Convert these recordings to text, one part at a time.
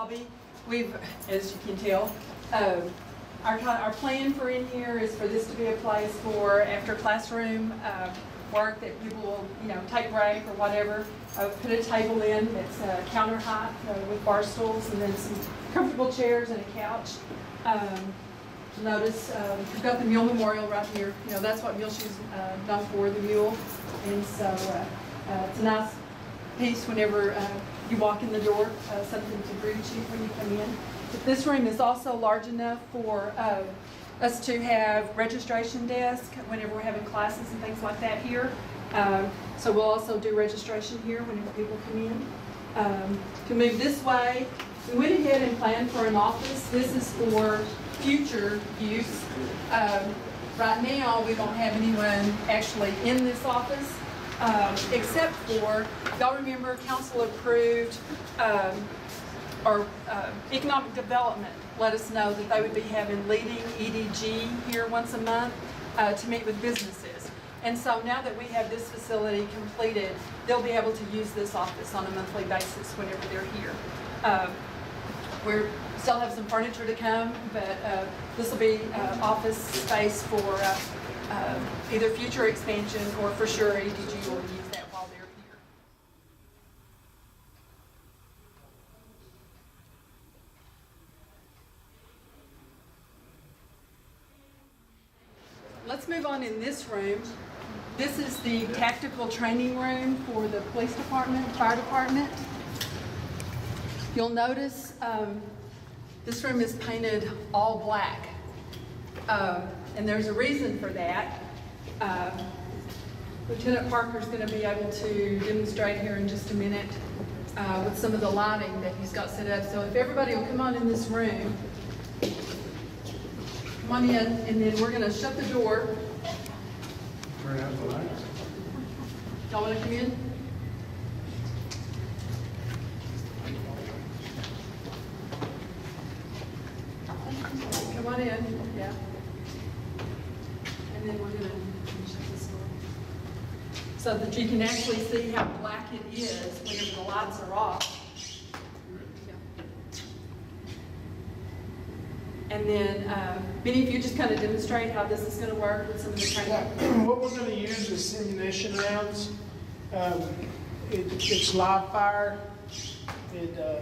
lobby. We've, as you can tell, our plan for in here is for this to be a place for after classroom work that people will, take break or whatever. Put a table in that's counter height with bar stools, and then some comfortable chairs and a couch. Notice we've got the Mule Memorial right here. That's what Muleshoe's known for, the mule. And so it's a nice piece whenever you walk in the door, something to greet you when you come in. But this room is also large enough for us to have registration desk whenever we're having classes and things like that here. So we'll also do registration here whenever people come in. To move this way, we went ahead and planned for an office. This is for future use. Right now, we don't have anyone actually in this office, except for, y'all remember, council approved economic development let us know that they would be having leading EDG here once a month to meet with businesses. And so now that we have this facility completed, they'll be able to use this office on a monthly basis whenever they're here. We still have some furniture to come, but this will be office space for either future expansion or for sure EDG will use that while they're here. Let's move on in this room. This is the tactical training room for the police department, fire department. You'll notice this room is painted all black, and there's a reason for that. Lieutenant Parker's going to be able to demonstrate here in just a minute with some of the lighting that he's got set up. So if everybody will come on in this room, come on in, and then we're going to shut the door. Turn out the lights. Y'all want to come in? Come on in, yeah. And then we're going to shut this door so that you can actually see how black it is whenever the lights are off. And then, Benny, if you just kind of demonstrate how this is going to work with some of the training. Yeah. What we're going to use is simulation rounds. It's live fire. The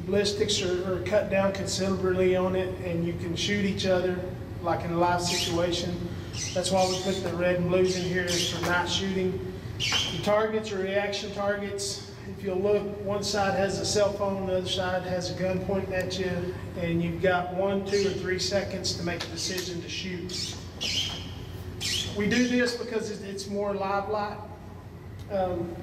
ballistics are cut down considerably on it, and you can shoot each other like in a live situation. That's why we put the red and blues in here, is for night shooting. The targets are reaction targets. If you'll look, one side has a cell phone, the other side has a gun pointing at you, and you've got 1, 2, or 3 seconds to make a decision to shoot. We do this because it's more live light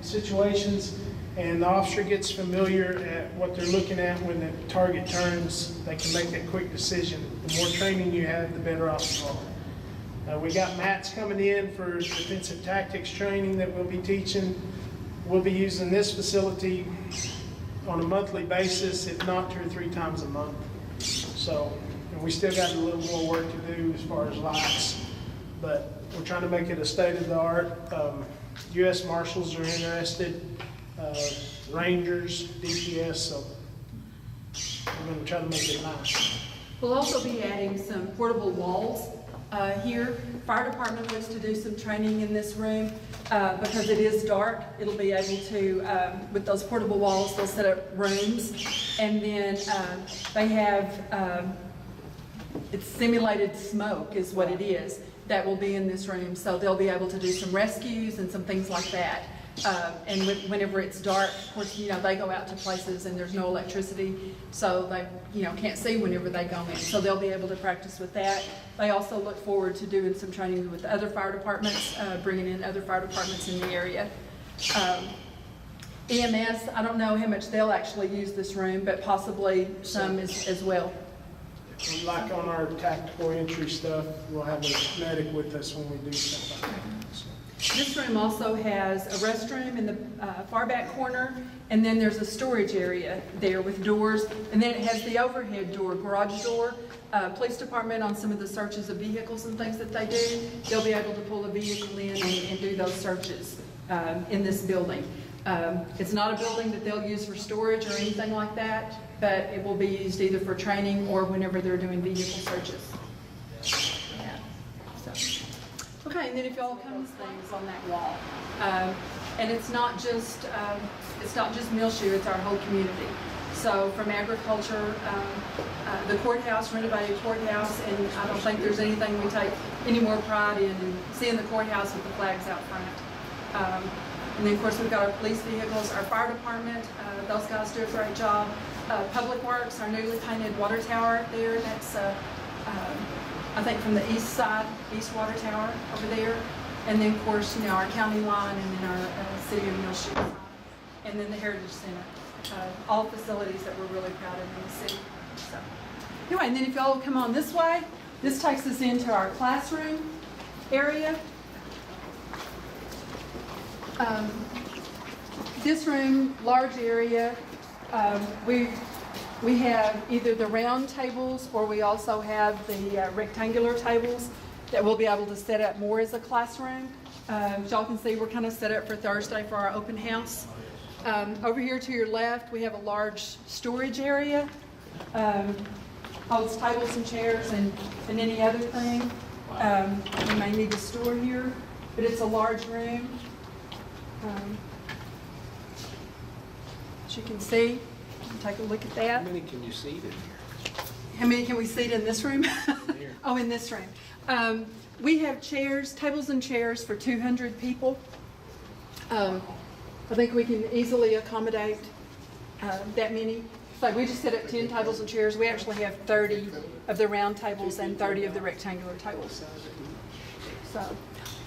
situations, and the officer gets familiar at what they're looking at. When the target turns, they can make that quick decision. The more training you have, the better off you are. We got mats coming in for defensive tactics training that we'll be teaching. We'll be using this facility on a monthly basis, if not 2 or 3 times a month. So, and we still got a little more work to do as far as lights, but we're trying to make it a state-of-the-art. U.S. Marshals are interested, Rangers, DPS, so I'm going to try to make it nice. We'll also be adding some portable walls here. Fire department looks to do some training in this room because it is dark. It'll be able to, with those portable walls, they'll set up rooms, and then they have, it's simulated smoke is what it is, that will be in this room. So they'll be able to do some rescues and some things like that. And whenever it's dark, of course, they go out to places and there's no electricity, so they, can't see whenever they go in. So they'll be able to practice with that. They also look forward to doing some training with other fire departments, bringing in other fire departments in the area. EMS, I don't know how much they'll actually use this room, but possibly some as well. Like on our tactical entry stuff, we'll have a medic with us when we do stuff like that. This room also has a restroom in the far back corner, and then there's a storage area there with doors, and then it has the overhead door, garage door. Police department, on some of the searches of vehicles and things that they do, they'll be able to pull a vehicle in and do those searches in this building. It's not a building that they'll use for storage or anything like that, but it will be used either for training or whenever they're doing vehicle searches. Yeah. So. Okay, and then if y'all come to things on that wall, and it's not just Muleshoe, it's our whole community. So from agriculture, the courthouse, renovated courthouse, and I don't think there's anything we take any more pride in than seeing the courthouse with the flags out front. And then of course we've got our police vehicles, our fire department, those guys do a great job. Public Works, our newly painted water tower there, that's I think from the east side, east water tower over there. And then of course, you know, our county line and then our city of Muleshoe line. And then the Heritage Center. All facilities that we're really proud of in the city. So anyway, and then if y'all come on this way, this takes us into our classroom area. This room, large area, we have either the round tables or we also have the rectangular tables that we'll be able to set up more as a classroom. As y'all can see, we're kind of set up for Thursday for our open house. Over here to your left, we have a large storage area. Holds tables and chairs and any other thing we may need to store here. But it's a large room. As you can see, take a look at that. How many can you seat in here? How many can we seat in this room? Oh, in this room. We have chairs, tables and chairs for 200 people. I think we can easily accommodate that many. So we just set up 10 tables and chairs. We actually have 30 of the round tables and 30 of the rectangular tables. So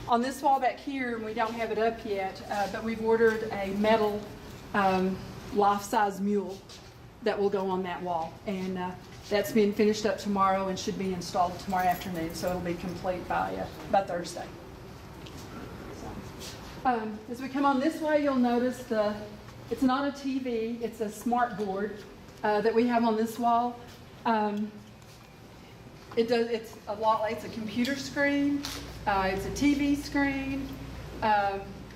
on this wall back here, and we don't have it up yet, but we've ordered a metal life-size mule that will go on that wall. And that's being finished up tomorrow and should be installed tomorrow afternoon. So it'll be complete by Thursday. As we come on this way, you'll notice it's not a TV, it's a smart board that we have on this wall. It's a computer screen, it's a TV screen.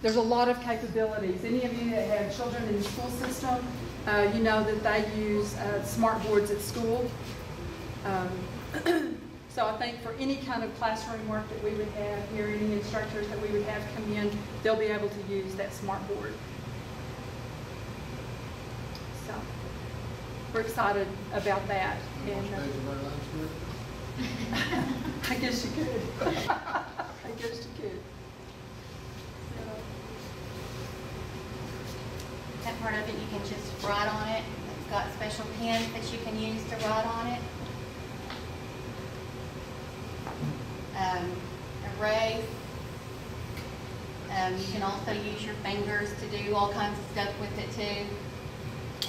There's a lot of capabilities. Any of you that have children in the school system, you know that they use smart boards at school. So I think for any kind of classroom work that we would have here, any instructors that we would have come in, they'll be able to use that smart board. So we're excited about that. And I guess you could. I guess you could. That part of it you can just write on it. It's got special pens that you can use to write on it. Erase. You can also use your fingers to do all kinds of stuff with it too.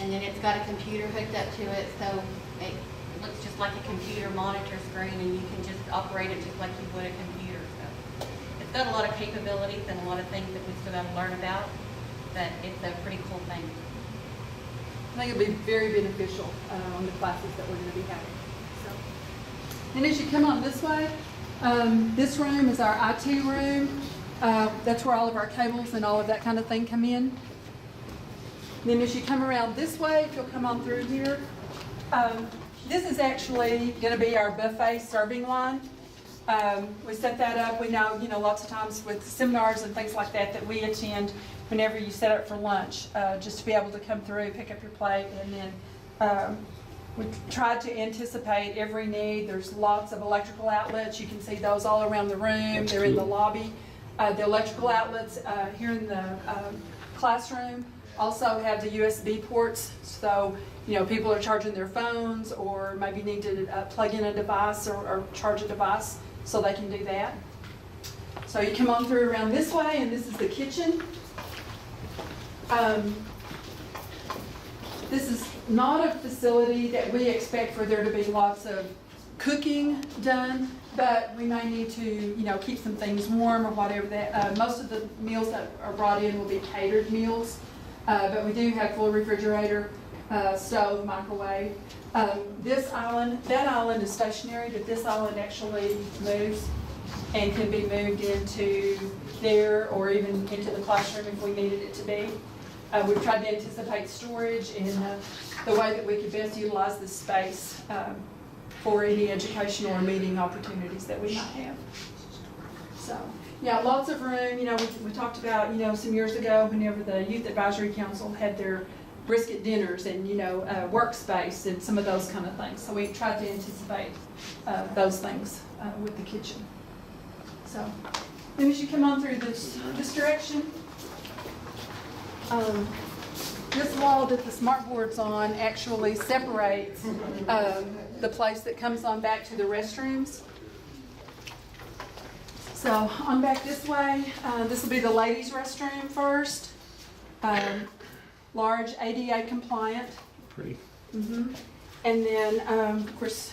And then it's got a computer hooked up to it, so it looks just like a computer monitor screen, and you can just operate it just like you would a computer. So it's got a lot of capabilities and a lot of things that we still got to learn about, but it's a pretty cool thing. I think it'll be very beneficial on the classes that we're going to be having. So, and as you come on this way, this room is our IT room. That's where all of our cables and all of that kind of thing come in. And then as you come around this way, if you'll come on through here, this is actually going to be our buffet serving line. We set that up. We know, lots of times with seminars and things like that that we attend, whenever you set up for lunch, just to be able to come through, pick up your plate, and then we tried to anticipate every need. There's lots of electrical outlets. You can see those all around the room. They're in the lobby. The electrical outlets here in the classroom also have the USB ports. So, people are charging their phones or maybe need to plug in a device or charge a device, so they can do that. So you come on through around this way, and this is the kitchen. This is not a facility that we expect for there to be lots of cooking done, but we may need to, keep some things warm or whatever that. Most of the meals that are brought in will be catered meals, but we do have full refrigerator, stove, microwave. That island is stationary, but this island actually moves and can be moved into there or even into the classroom if we needed it to be. We've tried to anticipate storage and the way that we could best utilize this space for any educational or meeting opportunities that we might have. So, yeah, lots of room. You know, we talked about, you know, some years ago whenever the Youth Advisory Council had their brisket dinners and, you know, workspace and some of those kind of things. So we tried to anticipate those things with the kitchen. So, then as you come on through this direction, this wall that the smart board's on actually separates the place that comes on back to the restrooms. So on back this way, this will be the ladies' restroom first. Large ADA compliant. Pretty. And then, of course,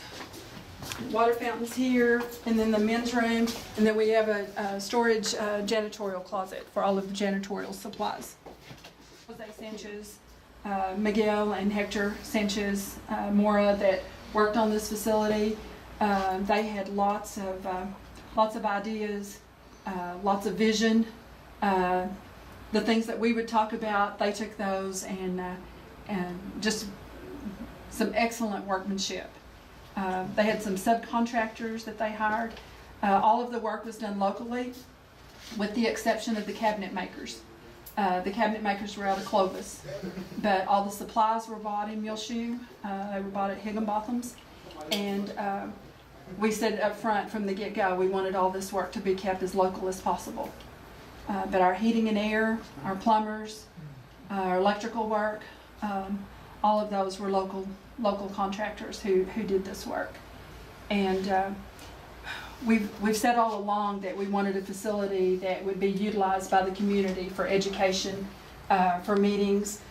water fountains here, and then the men's room, and then we have a storage janitorial closet for all of the janitorial supplies. Jose Sanchez, Miguel and Hector Sanchez Mora that worked on this facility. They had lots of ideas, lots of vision. The things that we would talk about, they took those and just some excellent workmanship. They had some subcontractors that they hired. All of the work was done locally, with the exception of the cabinet makers. The cabinet makers were out of Clovis, but all the supplies were bought in Muleshoe. They were bought at Higginbotham's, and we said up front from the get-go we wanted all this work to be kept as local as possible. But our heating and air, our plumbers, our electrical work, all of those were local contractors who did this work. And we've said all along that we wanted a facility that would be utilized by the community for education, for meetings.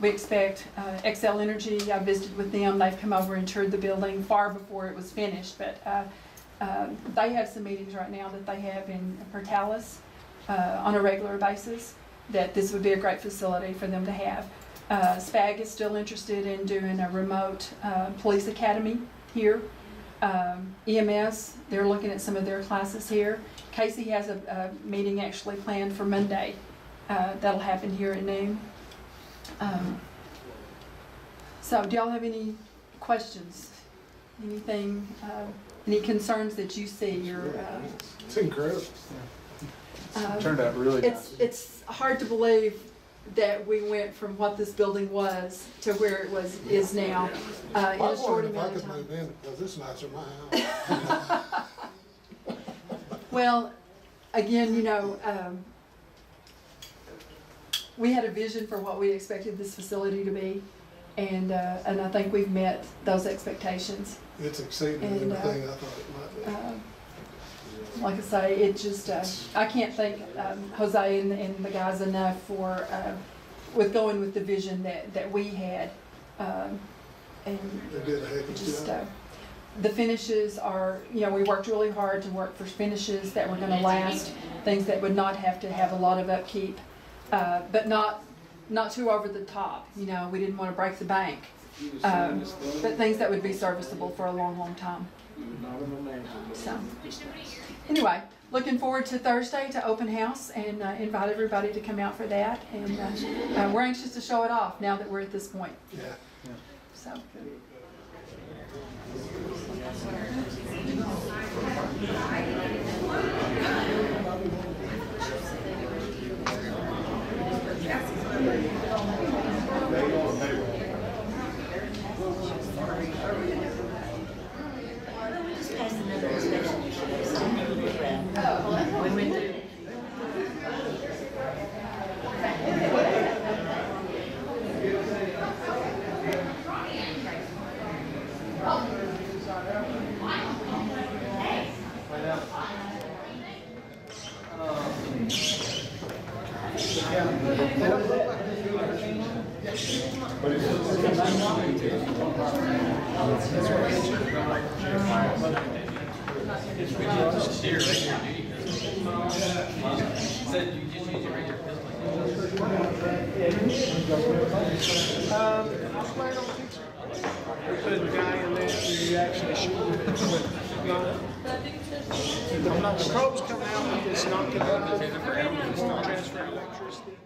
We expect Xcel Energy. I visited with them. They've come over and toured the building far before it was finished, but they have some meetings right now that they have in Portales on a regular basis, that this would be a great facility for them to have. SPAG is still interested in doing a remote police academy here. EMS, they're looking at some of their classes here. Casey has a meeting actually planned for Monday. That'll happen here at noon. So do y'all have any questions? Anything, any concerns that you see? It's incredible. Turned out really nice. It's hard to believe that we went from what this building was to where it is now in a short amount of time. I could move in because it's nicer than my house. Well, again, you know, we had a vision for what we expected this facility to be, and I think we've met those expectations. It's exceeding everything I thought it might be. Like I say, it just, I can't thank Jose and the guys enough for, with going with the vision that we had. And They did a heck of a just, job. the finishes are, you know, we worked really hard to work for finishes that were gonna last, things that would not have to have a lot of upkeep, but not too over the top. You know, we didn't want to break the bank, but things that would be serviceable for a long, long time. So, anyway, looking forward to Thursday to open house and invite everybody to come out for that. And we're anxious to show it off now that we're at this point. Yeah. So. Put a guy in there who actually shoot it. The probe's coming out, it's not going to transfer electricity.